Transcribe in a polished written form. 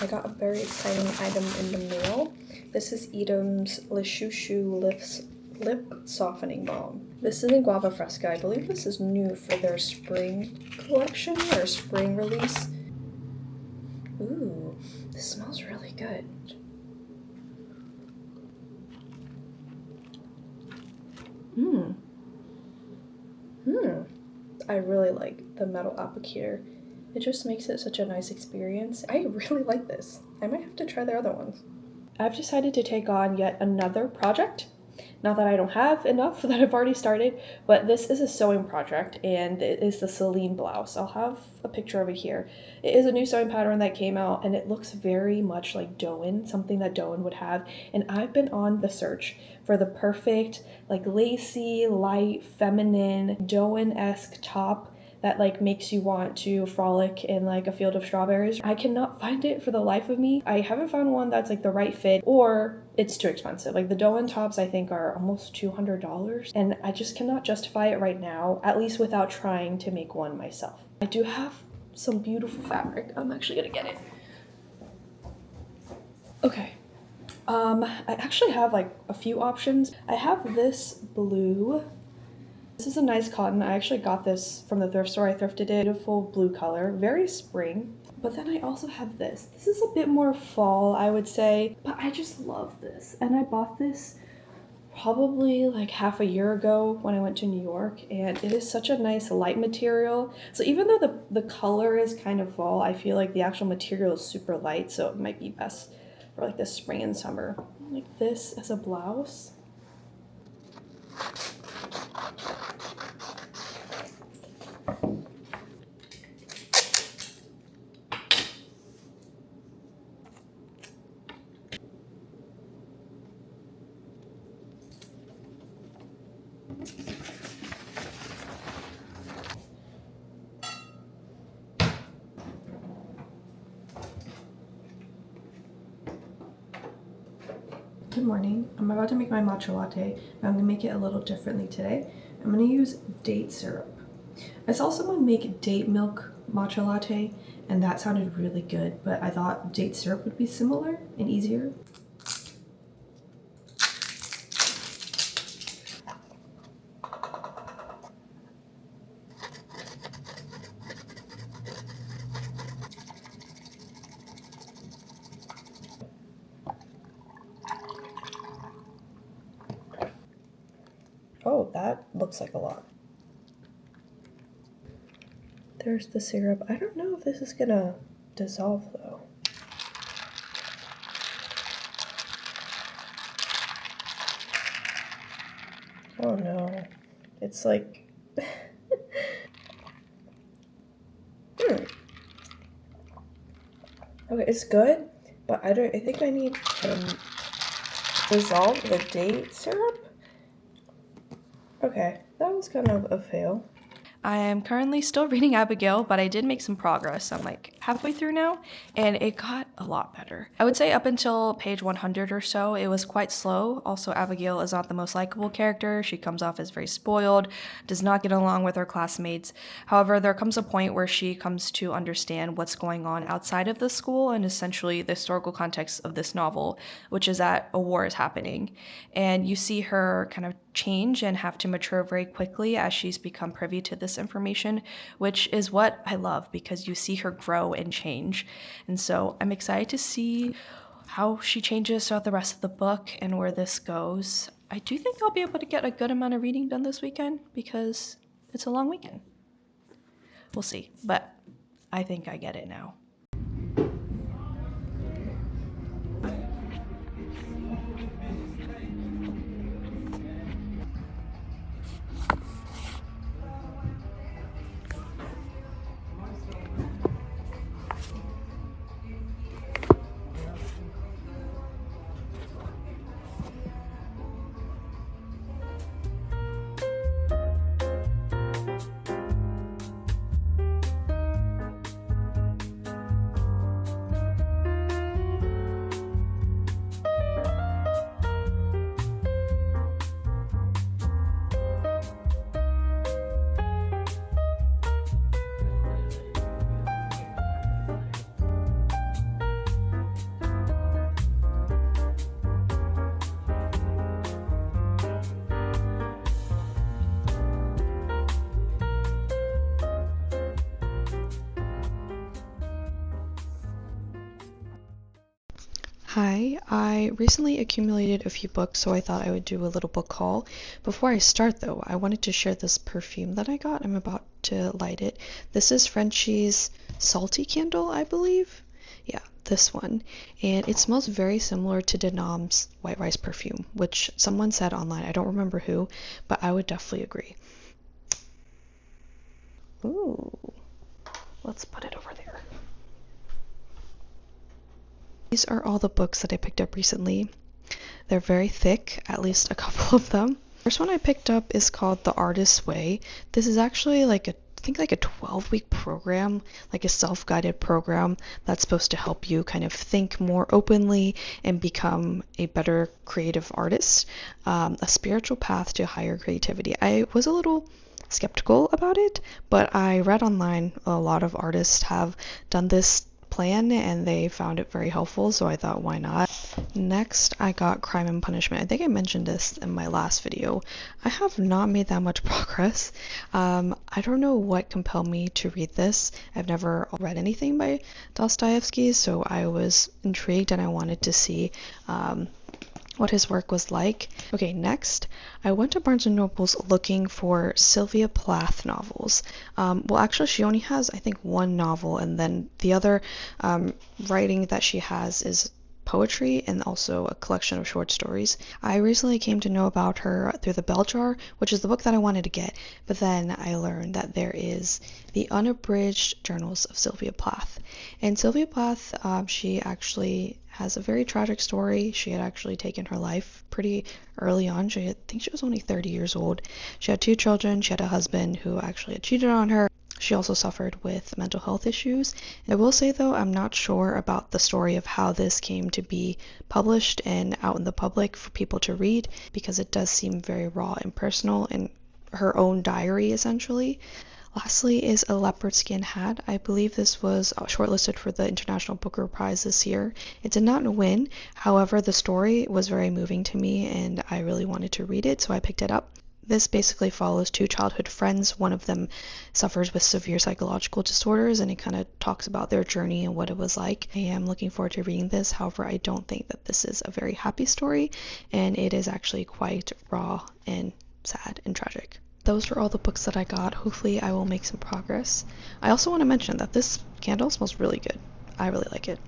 I got a very exciting item in the mail. This is Edam's Le Chou Chou Lip Softening Balm. This is in Guava Fresca. I believe this is new for their spring collection or spring release. Ooh, this smells really good. I really like the metal applicator. It just makes it such a nice experience. I really like this. I might have to try their other ones. I've decided to take on yet another project. Not that I don't have enough that I've already started, but this is a sewing project, and it is the Celine blouse. I'll have a picture of it here. It is a new sewing pattern that came out, and it looks very much like Doen, something that Doen would have, and I've been on the search for the perfect, like, lacy, light, feminine, Doen-esque top that like makes you want to frolic in like a field of strawberries. I cannot find it for the life of me. I haven't found one that's like the right fit, or it's too expensive. Like the Doen tops I think are almost $200, and I just cannot justify it right now, at least without trying to make one myself. I do have some beautiful fabric. I'm actually gonna get it. Okay. I actually have like a few options. I have this blue. This is a nice cotton. I actually got this from the thrift store. I thrifted it. Beautiful blue color, very spring. But then I also have this. This is a bit more fall, I would say, but I just love this. And I bought this probably like half a year ago when I went to New York, and it is such a nice light material. So even though the color is kind of fall, I feel like the actual material is super light, so it might be best for like the spring and summer. Like this as a blouse. Good morning. I'm about to make my matcha latte, and I'm gonna make it a little differently today. I'm gonna use date syrup. I saw someone make date milk matcha latte, and that sounded really good, but I thought date syrup would be similar and easier. Oh, that looks like a lot. There's the syrup. I don't know if this is gonna dissolve though. Oh no. It's like... Okay, it's good, but I think I need to dissolve the date syrup? Okay, that was kind of a fail. I am currently still reading Abigail, but I did make some progress. I'm like halfway through now, and it got a lot better. I would say up until page 100 or so, it was quite slow. Also, Abigail is not the most likable character. She comes off as very spoiled, does not get along with her classmates. However, there comes a point where she comes to understand what's going on outside of the school and essentially the historical context of this novel, which is that a war is happening. And you see her kind of change and have to mature very quickly as she's become privy to this information, which is what I love because you see her grow and change. And so I'm excited to see how she changes throughout the rest of the book and where this goes. I do think I'll be able to get a good amount of reading done this weekend because it's a long weekend. We'll see, but I think I get it now. Hi, I recently accumulated a few books, so I thought I would do a little book haul. Before I start, though, I wanted to share this perfume that I got. I'm about to light it. This is Frenchie's Salty Candle, I believe. Yeah, this one. And it smells very similar to Denam's White Rice perfume, which someone said online. I don't remember who, but I would definitely agree. Ooh, let's put it over there. These are all the books that I picked up recently. They're very thick, at least a couple of them. The first one I picked up is called The Artist's Way. This is actually like a 12-week program, like a self-guided program that's supposed to help you kind of think more openly and become a better creative artist. A spiritual path to higher creativity. I was a little skeptical about it, but I read online a lot of artists have done this plan and they found it very helpful, so I thought, why not? Next, I got Crime and Punishment. I think I mentioned this in my last video. I have not made that much progress. I don't know what compelled me to read this. I've never read anything by Dostoevsky, so I was intrigued and I wanted to see what his work was like. Okay, next, I went to Barnes & Noble's looking for Sylvia Plath novels. Well, actually, she only has, I think, one novel, and then the other writing that she has is poetry and also a collection of short stories. I recently came to know about her through The Bell Jar, which is the book that I wanted to get, but then I learned that there is the unabridged journals of Sylvia Plath. And Sylvia Plath, she actually has a very tragic story. She had actually taken her life pretty early on. I think she was only 30 years old. She had 2 children. She had a husband who actually had cheated on her. She also suffered with mental health issues. I will say, though, I'm not sure about the story of how this came to be published and out in the public for people to read, because it does seem very raw and personal and her own diary, essentially. Lastly is a Leopard-Skin hat. I believe this was shortlisted for the International Booker Prize this year. It did not win. However, the story was very moving to me and I really wanted to read it, so I picked it up. This basically follows 2 childhood friends. One of them suffers with severe psychological disorders, and it kind of talks about their journey and what it was like. I am looking forward to reading this. However, I don't think that this is a very happy story, and it is actually quite raw and sad and tragic. Those were all the books that I got. Hopefully I will make some progress. I also want to mention that this candle smells really good. I really like it.